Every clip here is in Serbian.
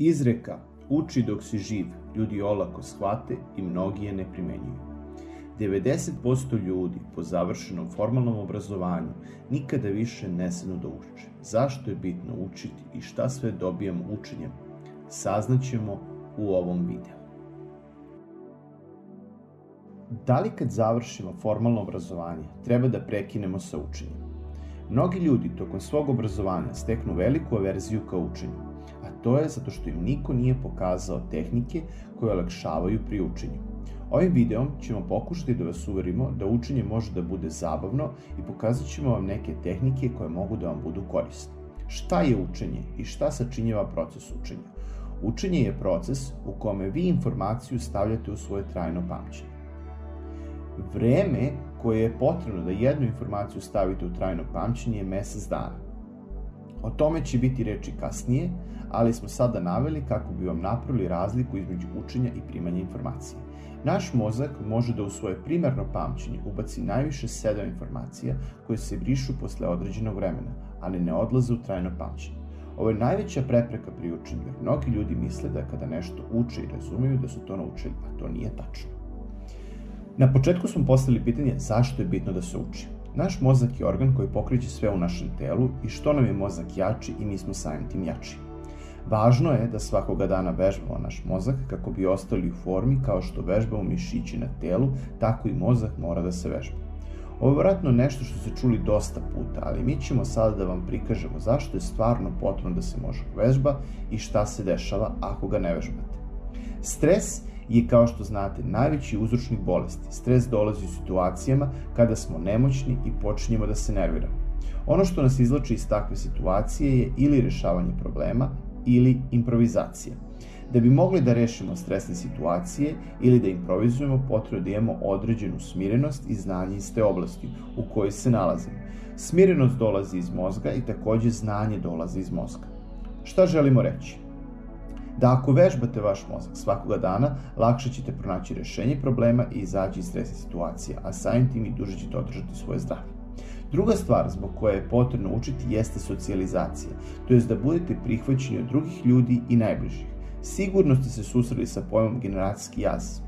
Izreka "uči dok si živ" ljudi olako shvate i mnogi je ne primenjuju. 90% ljudi po završenom formalnom obrazovanju nikada više ne sednu da uče. Zašto je bitno učiti i šta sve dobijamo učenjem? Saznaćemo u ovom videu. Da li kad završimo formalno obrazovanje treba da prekinemo sa učenjem? Mnogi ljudi tokom svog obrazovanja steknu veliku averziju ka učenju, a to je zato što im niko nije pokazao tehnike koje olakšavaju pri učenju. Ovim videom ćemo pokušati da vas uverimo da učenje može da bude zabavno i pokazat ćemo vam neke tehnike koje mogu da vam budu korisne. Šta je učenje i šta sačinjava proces učenja? Učenje je proces u kome vi informaciju stavljate u svoje trajno pamćenje. Vreme koje je potrebno da jednu informaciju stavite u trajno pamćenje je mesec dana. O tome će biti reči kasnije, ali smo sada naveli kako bi vam napravili razliku između učenja i primanja informacije. Naš mozak može da u svoje primarno pamćenje ubaci najviše 7 informacija koje se brišu posle određenog vremena, ali ne odlaze u trajno pamćenje. Ovo je najveća prepreka pri učenju, jer mnogi ljudi misle da kada nešto uče i razumeju da su to naučili, a to nije tačno. Na početku smo postavili pitanje zašto je bitno da se uči. Naš mozak je organ koji pokreće sve u našem telu i što nam je mozak jači i mi smo samim tim jači. Važno je da svakoga dana vežbamo naš mozak kako bi ostali u formi kao što vežbamo mišići na telu, tako i mozak mora da se vežba. Ovo je vjerojatno nešto što ste čuli dosta puta, ali mi ćemo sada da vam prikažemo zašto je stvarno potrebno da se mozak vežba i šta se dešava ako ga ne vežbate. Stres je, kao što znate, najveći uzročnik bolesti. Stres dolazi u situacijama kada smo nemoćni i počinjemo da se nerviramo. Ono što nas izvlači iz takve situacije je ili rešavanje problema ili improvizacija. Da bi mogli da rešimo stresne situacije ili da improvizujemo, potrebno da imamo određenu smirenost i znanje iz te oblasti u kojoj se nalazimo. Smirenost dolazi iz mozga i takođe znanje dolazi iz mozga. Šta želimo reći? Da ako vežbate vaš mozak svakoga dana, lakše ćete pronaći rešenje problema i izaći iz stresne situacije, a samim tim i duže ćete održati svoje zdravlje. Druga stvar zbog koje je potrebno učiti jeste socijalizacija, to jest da budete prihvaćeni od drugih ljudi i najbližih. Sigurno ste se susreli sa pojmom generacijski jaz.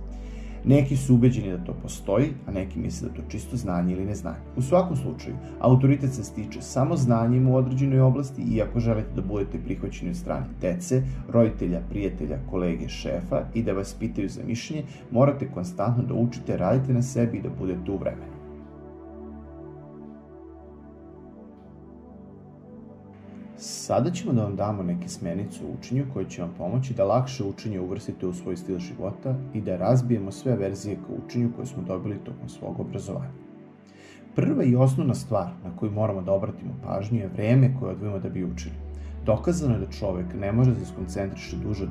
Neki su ubeđeni da to postoji, a neki misle da to čisto znanje ili neznanje. U svakom slučaju, autoritet se stiče samo znanjem u određenoj oblasti i ako želite da budete prihvaćeni od strane dece, roditelja, prijatelja, kolege, šefa i da vas pitaju za mišljenje, morate konstantno da učite, radite na sebi i da budete u vremenu. Sada ćemo da vam damo neke smernice u učenju koje će vam pomoći da lakše učenje uvrstite u svoj stil života i da razbijemo sve verzije ka učenju koje smo dobili tokom svog obrazovanja. Prva i osnovna stvar na koju moramo da obratimo pažnju je vreme koje odvojimo da bi učili. Dokazano je da čovek ne može da se skoncentriše duže od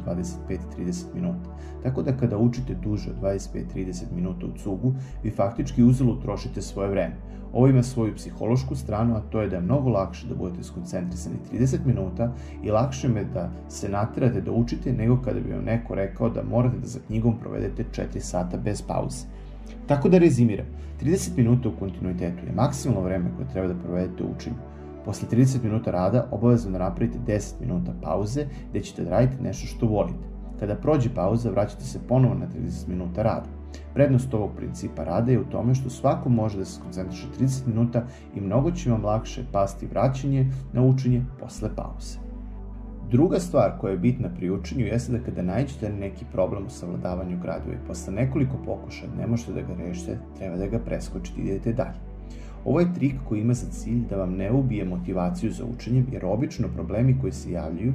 25-30 minuta, tako da kada učite duže od 25-30 minuta u cugu, vi faktički uzalud trošite svoje vreme. Ovo ima svoju psihološku stranu, a to je da je mnogo lakše da budete skoncentrisani 30 minuta i lakše je da se naterate da učite nego kada bi vam neko rekao da morate da za knjigom provedete 4 sata bez pauze. Tako da rezimiram, 30 minuta u kontinuitetu je maksimalno vreme koje treba da provedete u učenju. Posle 30 minuta rada obavezno da napravite 10 minuta pauze gde ćete da radite nešto što volite. Kada prođe pauza, vraćate se ponovo na 30 minuta rada. Prednost ovog principa rada je u tome što svako može da se koncentriše 30 minuta i mnogo će vam lakše pasti vraćanje na učenje posle pauze. Druga stvar koja je bitna pri učenju jeste da kada naiđete na neki problem u savladavanju gradiva i posle nekoliko pokušaja ne možete da ga rešite, treba da ga preskočite i idete dalje. Ovo je trik koji ima za cilj da vam ne ubije motivaciju za učenjem, jer obično problemi koji se javljaju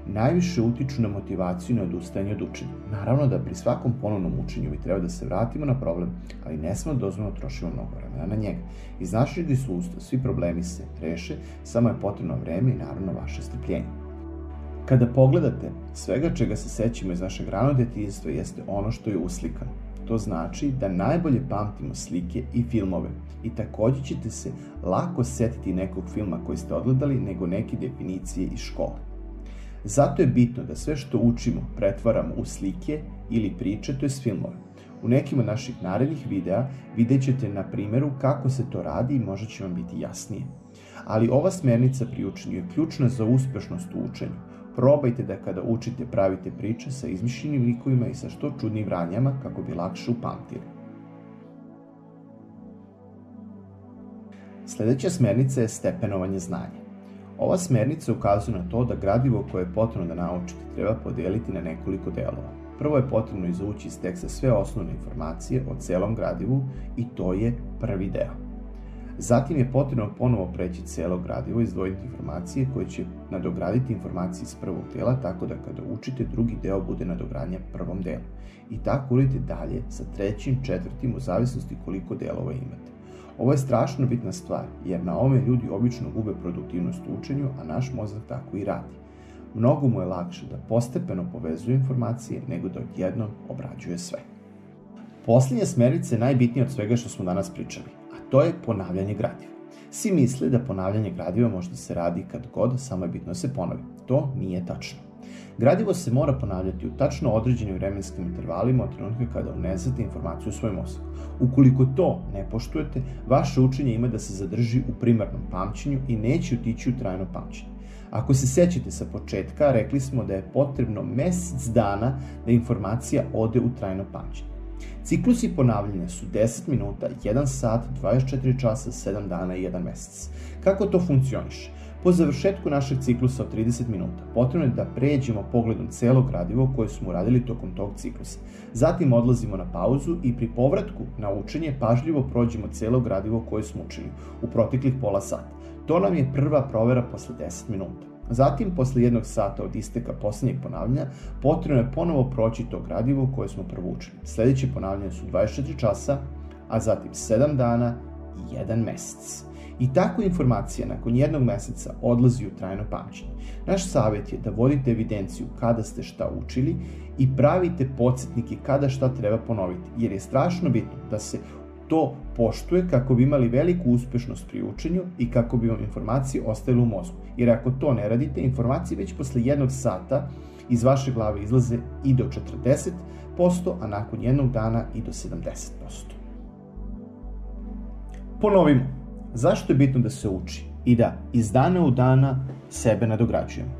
najviše utiču na motivaciju i na odustajanje od učenja. Naravno da pri svakom ponovnom učenju vi treba da se vratimo na problem, ali ne smemo dozvoljno trošimo mnogo vremena na njega. Iz našeg iskustva svi problemi se reše, samo je potrebno vreme i naravno vaše strpljenje. Kada pogledate, svega čega se sećamo iz našeg ranog detinjstva jeste ono što je uslikano. To znači da najbolje pamtimo slike i filmove i takođe ćete se lako setiti nekog filma koji ste odgledali nego neke definicije iz škole. Zato je bitno da sve što učimo pretvaramo u slike ili priče, to jest filmove. U nekim od naših narednih videa vidjet ćete na primjeru kako se to radi i možda će vam biti jasnije. Ali ova smernica pri učenju je ključna za uspešnost u učenju. Probajte da kada učite pravite priče sa izmišljenim likovima i sa što čudnim radnjama kako bi lakše upamtili. Sljedeća smernica je stepenovanje znanja. Ova smernica ukazuje na to da gradivo koje je potrebno da naučite treba podeliti na nekoliko delova. Prvo je potrebno izvući iz teksta sve osnovne informacije o celom gradivu i to je prvi deo. Zatim je potrebno ponovo preći celo gradivo i izdvojiti informacije koje će nadograditi informacije iz prvog dela, tako da kada učite drugi deo bude nadogradnja prvom delu. I tako uradite dalje sa trećim, četvrtim, u zavisnosti koliko delova imate. Ovo je strašno bitna stvar, jer na ovome ljudi obično gube produktivnost u učenju, a naš mozak tako i radi. Mnogo mu je lakše da postepeno povezuje informacije nego da odjednom obrađuje sve. Posljednja smernica je najbitnija od svega što smo danas pričali, a to je ponavljanje gradiva. Svi misle da ponavljanje gradiva može da se radi kad god, samo je bitno da se ponovi. To nije tačno. Gradivo se mora ponavljati u tačno određenim vremenskim intervalima od trenutka kada unesete informaciju u svoj mozak. Ukoliko to ne poštujete, vaše učenje ima da se zadrži u primarnom pamćenju i neće otići u trajno pamćenje. Ako se sećate sa početka, rekli smo da je potrebno mesec dana da informacija ode u trajno pamćenje. Ciklusi ponavljanja su 10 minuta, 1 sat, 24 časa, 7 dana i 1 mesec. Kako to funkcioniše? Po završetku našeg ciklusa od 30 minuta potrebno je da pređemo pogledom celo gradivo koje smo uradili tokom tog ciklusa. Zatim odlazimo na pauzu i pri povratku na učenje pažljivo prođemo celo gradivo koje smo učili u proteklih pola sata. To nam je prva provera posle 10 minuta. Zatim, posle 1 sata od isteka poslednjeg ponavljanja, potrebno je ponovo proći to gradivo koje smo prvo učili. Sljedeće ponavljanje su 24 časa, a zatim 7 dana i 1 mesec. I tako informacija nakon 1 meseca odlazi u trajno pamćenje. Naš savjet je da vodite evidenciju kada ste šta učili i pravite podsjetnike kada šta treba ponoviti, jer je strašno bitno da se to poštuje kako bi imali veliku uspešnost pri učenju i kako bi vam informacije ostajale u mozgu. Jer ako to ne radite, informacije već posle 1 sata iz vaše glave izlaze i do 40%, a nakon 1 dana i do 70%. Ponovimo, zašto je bitno da se uči i da iz dana u dana sebe nadograđujemo?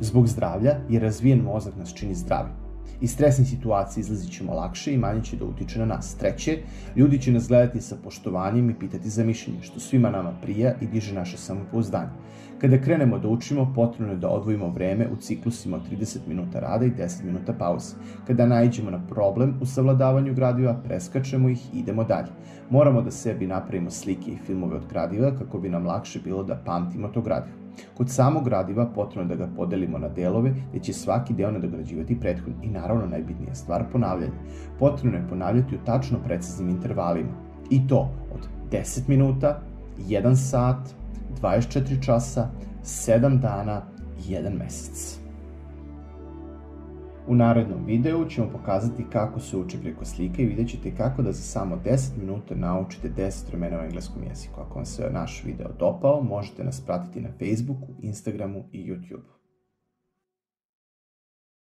Zbog zdravlja, jer razvijen mozak nas čini zdravim. Iz stresnih situacija izlazit ćemo lakše i manje će da utiče na nas. Treće, ljudi će nas gledati sa poštovanjem i pitati za mišljenje, što svima nama prija i diže naše samopouzdanje. Kada krenemo da učimo, potrebno je da odvojimo vreme u ciklusima od 30 minuta rada i 10 minuta pauze. Kada naiđemo na problem u savladavanju gradiva, preskačemo ih i idemo dalje. Moramo da sebi napravimo slike i filmove od gradiva kako bi nam lakše bilo da pamtimo to gradivo. Kod samog gradiva potrebno je da ga podelimo na delove gde će svaki deo nadograđivati prethodni i naravno najbitnija stvar ponavljanje. Potrebno je ponavljati u tačno preciznim intervalima i to od 10 minuta, 1 sat, 24 časa, 7 dana i 1 mesec. U narednom videu ćemo pokazati kako se uči preko slike i vidjet ćete kako da za samo 10 minuta naučite 10 vremena u engleskom jeziku. Ako vam se naš video dopao, možete nas pratiti na Facebooku, Instagramu i YouTubeu.